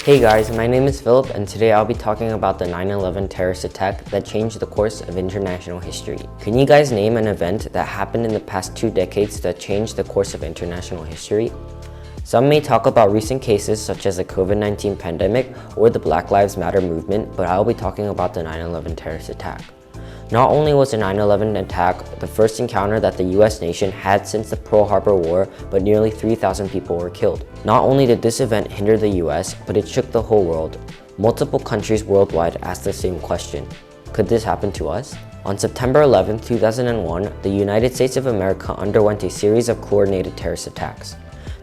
Hey guys, my name is Philip and today I'll be talking about the 9/11 terrorist attack that changed the course of international history. Can you guys name an event that happened in the past 2 decades that changed the course of international history? Some may talk about recent cases such as the COVID-19 pandemic or the Black Lives Matter movement, but I'll be talking about the 9/11 terrorist attack. Not only was the 9/11 attack the first encounter that the US nation had since the Pearl Harbor War, but nearly 3,000 people were killed. Not only did this event hinder the US, but it shook the whole world. Multiple countries worldwide asked the same question: could this happen to us? On September 11, 2001, the United States of America underwent a series of coordinated terrorist attacks.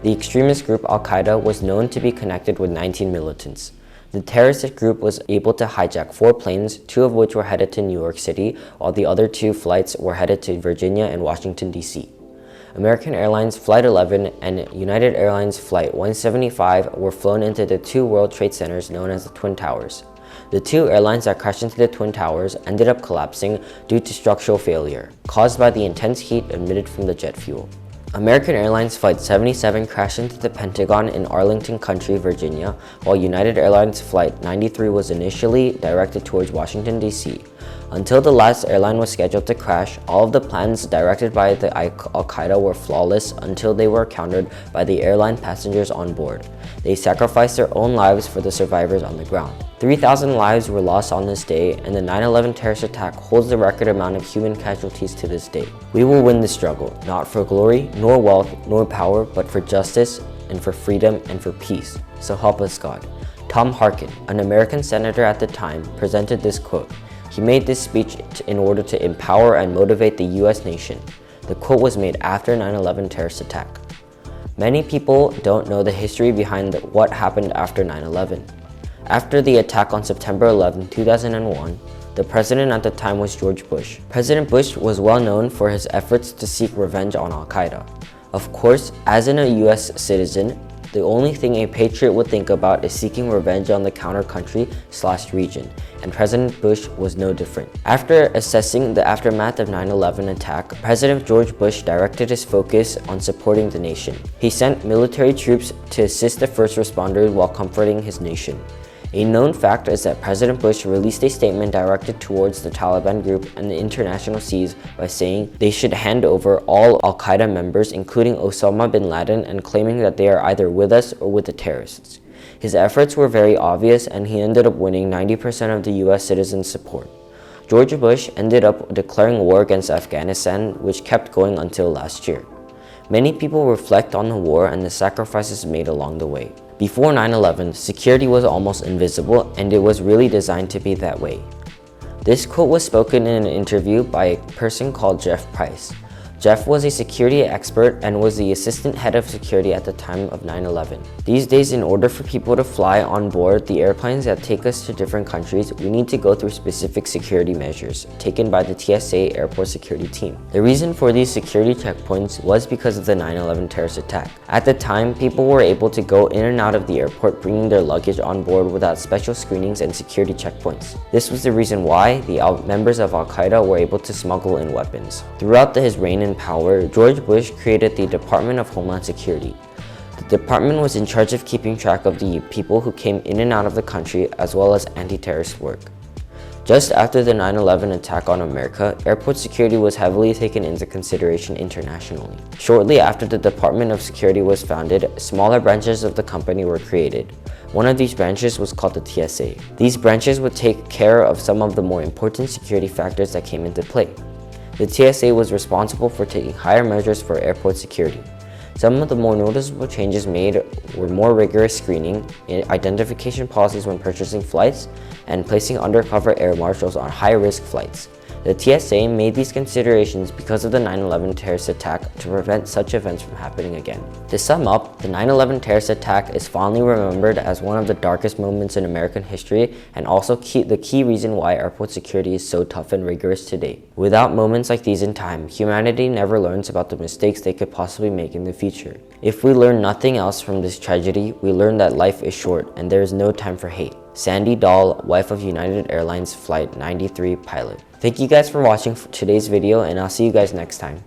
The extremist group Al-Qaeda was known to be connected with 19 militants. The terrorist group was able to hijack 4 planes, 2 of which were headed to New York City, while the other 2 flights were headed to Virginia and Washington, D.C. American Airlines Flight 11 and United Airlines Flight 175 were flown into the 2 World Trade Centers known as the Twin Towers. The 2 airlines that crashed into the Twin Towers ended up collapsing due to structural failure, caused by the intense heat emitted from the jet fuel. American Airlines Flight 77 crashed into the Pentagon in Arlington County, Virginia, while United Airlines Flight 93 was initially directed towards Washington, D.C. Until the last airline was scheduled to crash, all of the plans directed by the Al-Qaeda were flawless until they were countered by the airline passengers on board. They sacrificed their own lives for the survivors on the ground. 3,000 lives were lost on this day, and the 9/11 terrorist attack holds the record amount of human casualties to this day. We will win the struggle, not for glory, nor wealth, nor power, but for justice, and for freedom, and for peace. So help us God. Tom Harkin, an American senator at the time, presented this quote. He made this speech in order to empower and motivate the US nation. The quote was made after 9/11 terrorist attack. Many people don't know the history behind what happened after 9/11. After the attack on September 11, 2001, the president at the time was George Bush. President Bush was well known for his efforts to seek revenge on Al-Qaeda. Of course, as a US citizen, the only thing a patriot would think about is seeking revenge on the counter country/region, and President Bush was no different. After assessing the aftermath of 9/11 attack, President George Bush directed his focus on supporting the nation. He sent military troops to assist the first responders while comforting his nation. A known fact is that President Bush released a statement directed towards the Taliban group and the international seas by saying they should hand over all Al-Qaeda members, including Osama bin Laden, and claiming that they are either with us or with the terrorists. His efforts were very obvious, and he ended up winning 90% of the US citizens' support. George Bush ended up declaring war against Afghanistan, which kept going until last year. Many people reflect on the war and the sacrifices made along the way. Before 9/11, security was almost invisible, and it was really designed to be that way. This quote was spoken in an interview by a person called Jeff Price. Jeff was a security expert and was the assistant head of security at the time of 9/11. These days, in order for people to fly on board the airplanes that take us to different countries, we need to go through specific security measures taken by the TSA airport security team. The reason for these security checkpoints was because of the 9/11 terrorist attack. At the time, people were able to go in and out of the airport bringing their luggage on board without special screenings and security checkpoints. This was the reason why the members of Al-Qaeda were able to smuggle in weapons. Throughout his reign in power, George Bush created the Department of Homeland Security. The department was in charge of keeping track of the people who came in and out of the country, as well as anti-terrorist work. Just after the 9/11 attack on America, airport security was heavily taken into consideration internationally. Shortly after the Department of Security was founded, smaller branches of the company were created. One of these branches was called the TSA. These branches would take care of some of the more important security factors that came into play. The TSA was responsible for taking higher measures for airport security. Some of the more noticeable changes made were more rigorous screening, identification policies when purchasing flights, and placing undercover air marshals on high-risk flights. The TSA made these considerations because of the 9/11 terrorist attack to prevent such events from happening again. To sum up, the 9/11 terrorist attack is fondly remembered as one of the darkest moments in American history, and also the key reason why airport security is so tough and rigorous today. Without moments like these in time, humanity never learns about the mistakes they could possibly make in the future. If we learn nothing else from this tragedy, we learn that life is short and there is no time for hate. Sandy Dahl, wife of United Airlines Flight 93 pilot. Thank you guys for watching today's video, and I'll see you guys next time.